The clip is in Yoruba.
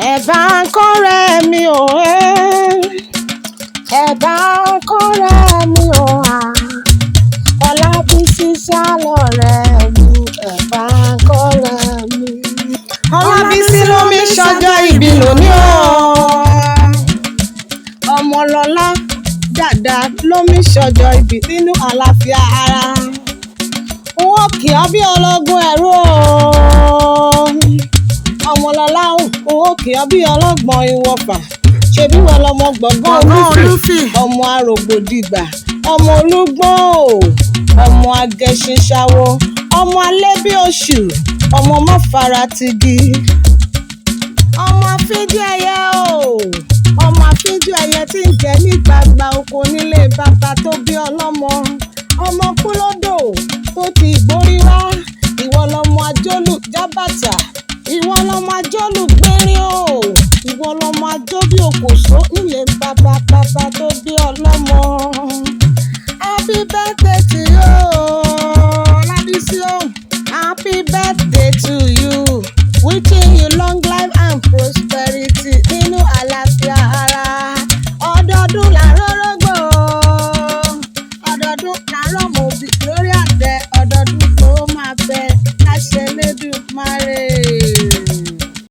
Ẹ̀bá kọ́rẹ́ mi ò ẹ̀bá kọ́rẹ́ mi ò Ọlábísí ṣálọ̀rẹ́ mi ẹ̀bá kọ́rẹ́ mi. Ọlábísí ló mi ṣọjọ́ ìbí lónìí o. Ọmọlọ́lá dàda ló mi ṣọjọ́ ìbí nínú àlàáfíà ara. Wọ́n kì ọ́ bí ọlọ́gbọ́n ẹ̀rú o. Ọmọlọ́lá wọ́n kì ọ́ bí ọlọ́gbọ́n ìwọ̀fà. Ṣebí wọn lọmọ Gbọ̀ngàn Olúfì, ọmọ Arògbòdìgbà, ọmọ Olúgbọ́n o, ọmọ Agẹṣinṣáwó, ọmọ Alẹ́bí Oṣù, ọmọ Máfaratigi, ọmọ afínjú ẹyẹ o, ọmọ afínjú ẹyẹ tí ń jẹ ní gbàgbà oko nílé bàbá tó bí ọlọ́mọ, ọmọ kúlódò tó ti ìgbórí wá, ìwọ lọmọ ajólù jábàtà, ìwọ lọmọ ajólù gbérin o, ìwọ lọmọ ajó bí òkòṣó nílé bàbá tó bí ọlọ́mọ. Happy birthday to you, Ọlábísí o. Happy birthday to you. Wishing you long life and prosperity.